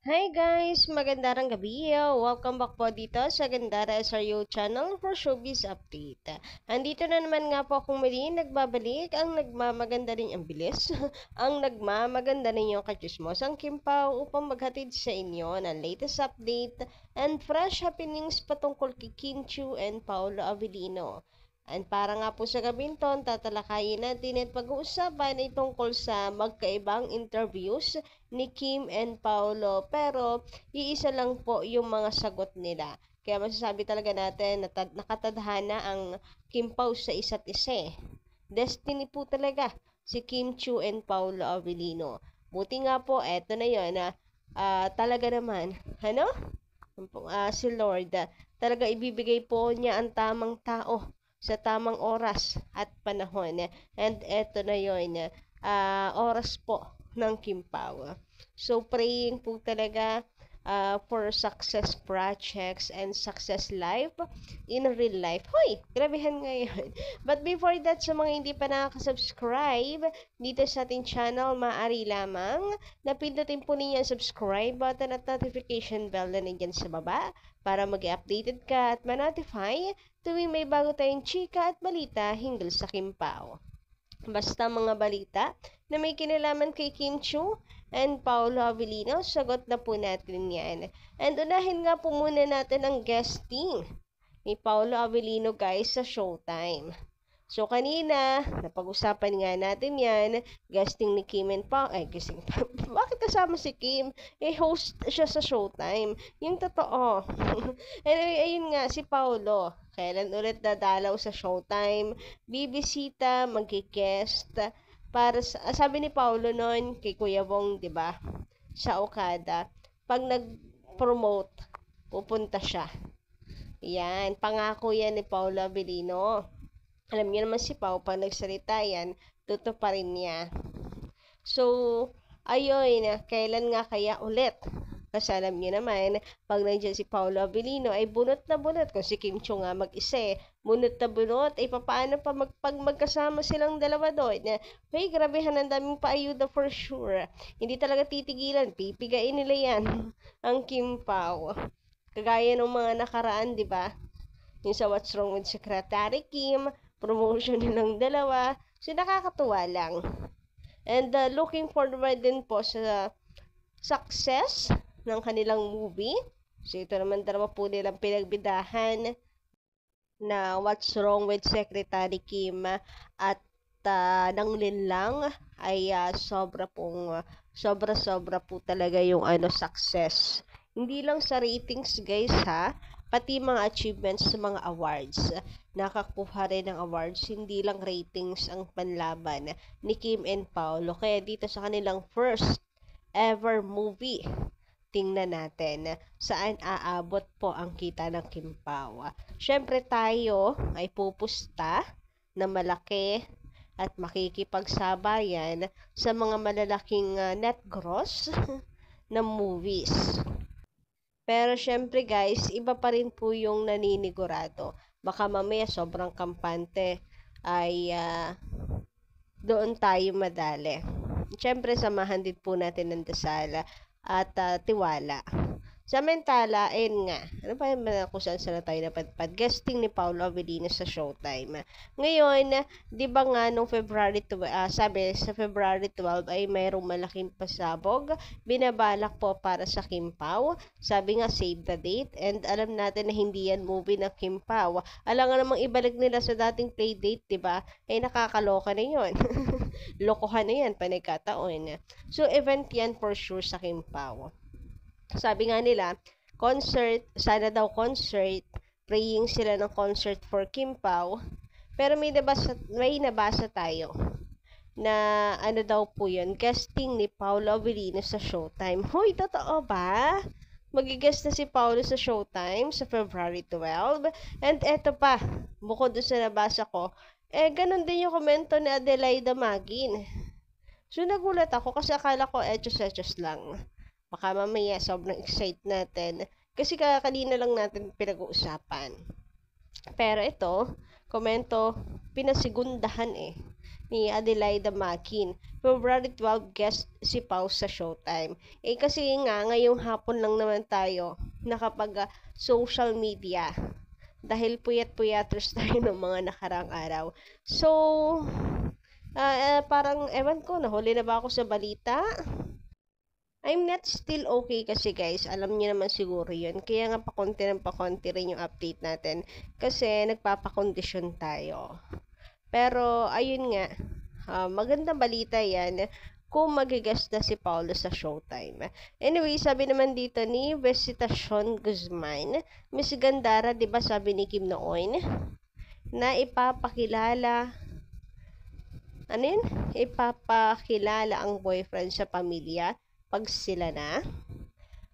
Hi guys! Magandang gabi! Welcome back po dito sa Gandara SRU channel for Showbiz Update. Andito na naman nga po akong muli nagbabalik ang nagmamaganda rin ang bilis, ang nagmamaganda rin yung kachismosang Kimpaw upang maghatid sa inyo ng latest update and fresh happenings patungkol kay Kim Chiu and Paolo Avellino. And para nga po sa gabing to, tatalakayin natin at pag-uusapan ay tungkol sa magkaibang interviews ni Kim and Paolo. Pero, iisa lang po yung mga sagot nila. Kaya masasabi talaga natin na nakatadhana ang Kim Pao sa isa't isa. Destiny po talaga si Kim Chiu and Paolo Avellino. Buti nga po, eto na yun. Talaga naman, ano? Si Lord, talaga ibibigay po niya ang tamang tao sa tamang oras at panahon. And eto na yun, oras po ng Kimpaw. So, praying po talaga for success projects and success life in real life. Hoy, grabehan ngayon. But before that, sa mga hindi pa nakaka-subscribe dito sa ating channel, maaari lamang napindutin po ninyo ang subscribe button at notification bell na nandyan sa baba para mag-updated ka at ma-notify tuwing may bago tayong chika at balita hinggil sa Kimpaw. Basta mga balita na may kinalaman kay Kim Chiu and Paolo Avellino, sagot na po natin yan. And unahin nga po muna natin ang guesting ni Paolo Avellino guys sa Showtime. So kanina, napag-usapan nga natin yan, guesting ni Kim and Paolo, guesting, bakit kasama si Kim? Host siya sa Showtime. Yung totoo. Anyway, ayun nga, si Paolo, kailan ulit dadalaw sa Showtime, bibisita, mag-guest, para sa, sabi ni Paolo noon kay Kuya Bong, 'di ba? Sa Okada, pag nag-promote, pupunta siya. Yan, pangako yan ni Paolo Avellino. Alam niyo naman si Pao, pag nagsalita yan, tutuparin niya. So, ayun, kailan nga kaya ulit? Kasi alam niyo naman, pag nandiyan si Paolo Avellino, ay bunot na bunot. Kung si Kim Chiu nga mag-isa, bunot na bunot, ay paano pa pag magkasama silang dalawa doon? Hey, grabehan, ang daming paayuda for sure. Hindi talaga titigilan, pipigain nila yan, ang Kim Pao. Kagaya ng mga nakaraan, di ba? Yung sa What's Wrong with Secretary Kim, promotion nilang dalawa. So, nakakatuwa lang. And looking forward din po sa success ng kanilang movie. So, ito naman dalawa po nilang pinagbidahan na What's Wrong with Secretary Kim at ng Linlang ay sobra po talaga yung success. Hindi lang sa ratings guys ha, pati mga achievements sa mga awards. Nakakuha rin ng awards, hindi lang ratings ang panlaban ni Kim and Paolo. Kaya dito sa kanilang first ever movie, tingnan natin saan aabot po ang kita ng Kimpaw. Syempre tayo ay pupusta na malaki at makikipagsabayan sa mga malalaking net gross na movies. Pero syempre guys, iba pa rin po yung naninigurado. Baka mamaya sobrang kampante ay doon tayo madali. Syempre, samahan din po natin ng dasal at tiwala. Samantala, ayun nga, ano pa yung kung saan tayo napadpad? Guesting ni Paolo Avellino sa Showtime. Ngayon, di ba nga nung February 12, sabi sa February 12 ay mayroong malaking pasabog, binabalak po para sa Kimpaw. Sabi nga, save the date. And alam natin na hindi yan movie ng Kimpaw. Alam nga namang ibalik nila sa dating play date, di ba? Ay nakakaloka na yun. Lokohan na yan, panagkataon. So, event yan for sure sa Kimpaw. Sabi nga nila, concert, sana daw concert, praying sila ng concert for Kimpaw. Pero may nabasa tayo na ano daw po yun, guesting ni Paolo Avellino sa Showtime. Hoy, totoo ba? Magigest na si Paolo sa Showtime sa February 12. And eto pa, bukod doon sa nabasa ko, ganun din yung komento ni Adelaida Magin. So, nagulat ako kasi akala ko etos lang. Baka mamaya sobrang excited natin kasi kanina lang natin pinag-uusapan. Pero ito, komento, pinasigundahan ni Adelaida Makin. February 12 guest si Pau sa Showtime. Kasi nga, ngayong hapon lang naman tayo nakapag social media. Dahil puyat-puyaters tayo ng mga nakarang araw. So, parang, ewan ko, nahuli na ba ako sa balita? I'm not still okay kasi guys, alam niyo naman siguro yun. Kaya nga pakonti ng pakonti rin yung update natin. Kasi nagpapakondisyon tayo. Pero, ayun nga, magandang balita yan kung magigas na si Paulo sa Showtime. Anyway, sabi naman dito ni Visitacion Guzman, Miss Gandara, di ba sabi ni Kim noon, na ipapakilala ang boyfriend sa pamilya pag sila na.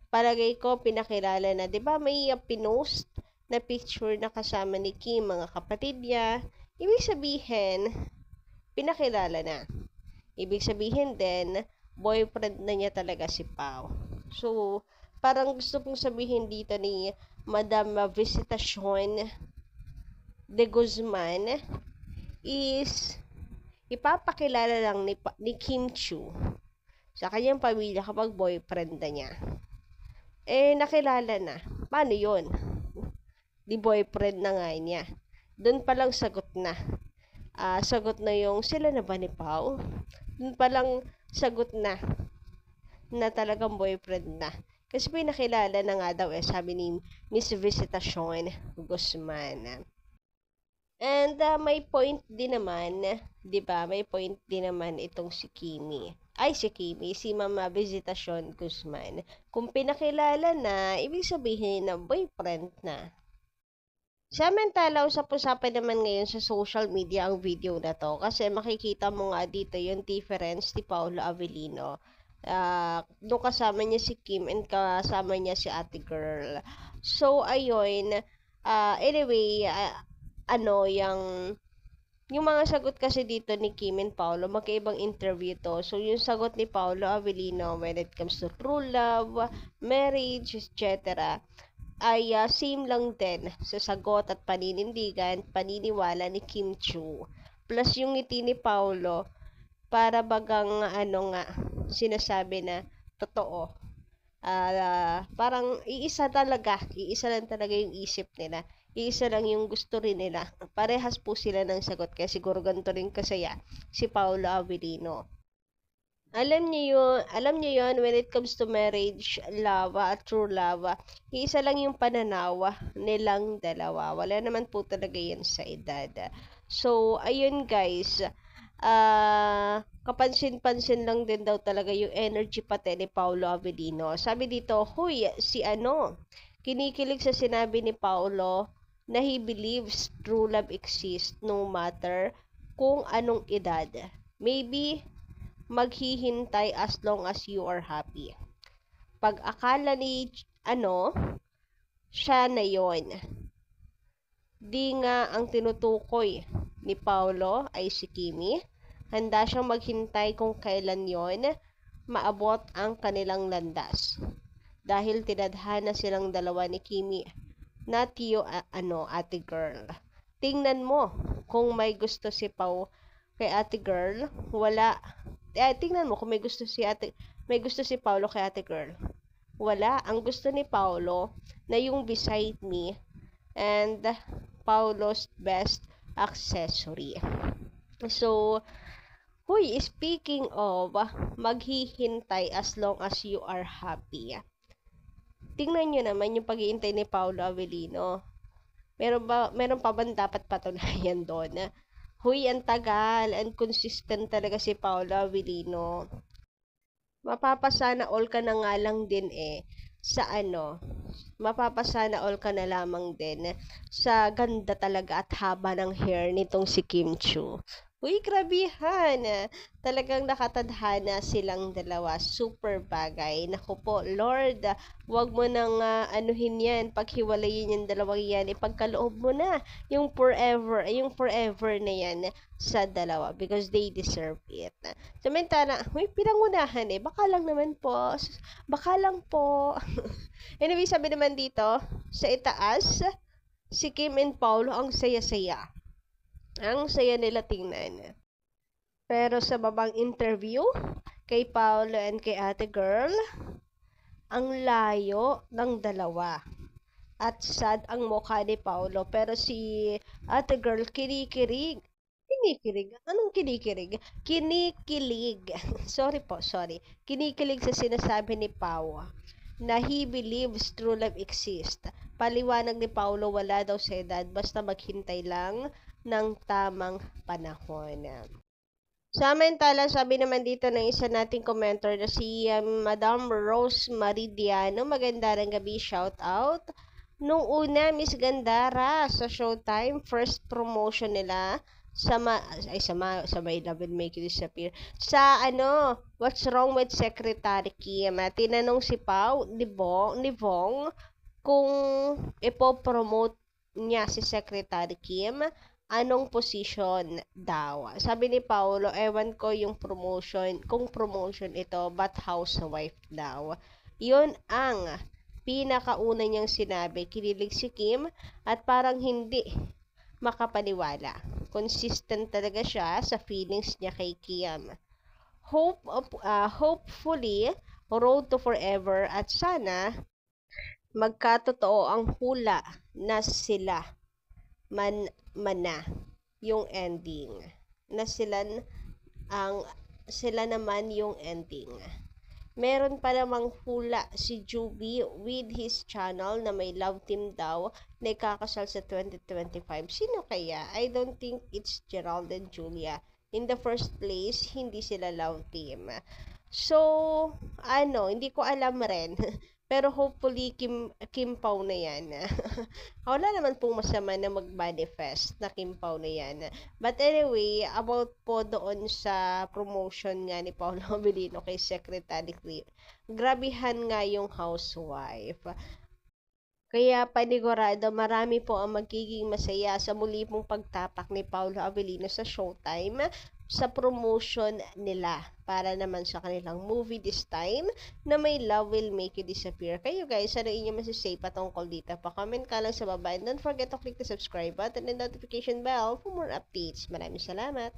Palagay ko, pinakilala na. Diba may pinost na picture na kasama ni Kim, mga kapatid niya. Ibig sabihin, pinakilala na. Ibig sabihin din, boyfriend na niya talaga si Pau. So, parang gusto kong sabihin dito ni Madam Visitacion de Guzman is ipapakilala lang ni Kim Chiu sa kanyang pamilya kapag boyfriend na niya. Nakilala na. Paano yun? Di boyfriend na nga niya. Doon palang sagot na. Sagot na yung sila na ba ni Pau? Doon palang sagot na talagang boyfriend na. Kasi pinakilala na nga daw sabi ni Miss Visitacion Guzman. And may point din naman, 'di ba? May point din naman itong si Mama Visitacion Guzman. Kung pinakilala na, ibig sabihin na boyfriend na. Samantala, usap-usapan naman ngayon sa social media ang video na to kasi makikita mo nga dito yung difference ni Paolo Avellino. Doon kasama niya si Kim and kasama niya si Ate Girl. So, ayun. Anyway, yung mga sagot kasi dito ni Kim and Paolo, magkaibang interview to. So, yung sagot ni Paolo Avellino when it comes to true love, marriage, etc. ay same lang din sa sagot at paniniwala ni Kim Chiu. Plus yung ngiti ni Paolo, para bagang sinasabi na totoo. Parang iisa lang talaga yung isip nila. Iisa lang yung gusto rin nila. Parehas po sila ng sagot. Kaya siguro ganito rin kasaya si Paolo Avellino. Alam niyo yun, when it comes to marriage, love, at true love, iisa lang yung pananaw nilang dalawa. Wala naman po talaga yan sa edad. So, ayun guys, kapansin-pansin lang din daw talaga yung energy pati ni Paolo Avellino. Sabi dito, kinikilig sa sinabi ni Paolo na he believes true love exists no matter kung anong edad. Maybe maghihintay as long as you are happy. Pag akala ni siya na yon. Di nga ang tinutukoy ni Paolo ay si Kimi. Handa siyang maghintay kung kailan yon maabot ang kanilang landas. Dahil tinadhana silang dalawa ni Kimi. Not you, Ate Girl. Tingnan mo kung may gusto si Pau kay Ate Girl, wala. Tingnan mo kung may gusto si Paolo kay Ate Girl. Wala. Ang gusto ni Paolo na yung beside me and Paolo's best accessory. So, speaking of maghihintay as long as you are happy. Tingnan nyo naman yung pag-iintay ni Paolo Avellino. Meron pa bang dapat patunayan doon? Ang tagal and consistent talaga si Paolo Avellino. Mapapasana all ka na nga lang din mapapasana all ka na lamang din sa ganda talaga at haba ng hair nitong si Kim Chiu. Grabihan! Talagang nakatadhana silang dalawa. Super bagay. Naku po, Lord, wag mo nang anuhin yan. Paghiwalayin yung dalawang yan. Ipagkaloob mo na yung forever na yan sa dalawa because they deserve it. Samantala, pinangunahan Baka lang po. Anyway, sabi naman dito, sa itaas, si Kim and Paolo ang saya-saya. Ang saya nila tingnan. Pero sa babang interview, kay Paolo and kay Ate Girl, ang layo ng dalawa. At sad ang mukha ni Paolo. Pero si Ate Girl, kinikilig. Kinikilig? Anong kinikilig? Kinikilig. Sorry po, sorry. Kinikilig sa sinasabi ni Pao na he believes true love exists. Paliwanag ni Paulo, wala daw sa edad, basta maghintay lang ng tamang panahon. Samantala, sabi naman dito ng isa nating commenter na si Madam Rose Maridiano, maganda rin gabi, shout out. Nung una, Miss Gandara sa Showtime, first promotion nila sa My Love Will Make You Disappear. Sa What's Wrong with Secretary Kim? Tinanong si Pao ni Vong kung ipopromote niya si Secretary Kim, anong position daw. Sabi ni Paolo, ewan ko kung promotion ito, but housewife daw. Yun ang pinakauna niyang sinabi. Kinilig si Kim at parang hindi makapaniwala. Consistent talaga siya sa feelings niya kay Kim. Hopefully, road to forever at sana magkatotoo ang hula na sila mana yung ending. Na sila naman yung ending. Meron pa namang hula si Juby with his channel na may love team daw na ikakasal sa 2025. Sino kaya? I don't think it's Gerald and Julia. In the first place, hindi sila love team. So, hindi ko alam rin. Pero hopefully, Kim Pao na yan. Wala naman pong masama na mag-manifest na Kim Pao na yan. But anyway, about po doon sa promotion nga ni Paolo Abilino kay Secretary Kim. Grabihan nga yung housewife. Kaya panigurado, marami po ang magiging masaya sa muli pong pagtapak ni Paolo Avellino sa Showtime sa promotion nila para naman sa kanilang movie this time na may Love Will Make You Disappear. Kayo guys, ano inyong masasay patungkol dito? Pa-comment ka lang sa baba and don't forget to click the subscribe button and notification bell for more updates. Maraming salamat!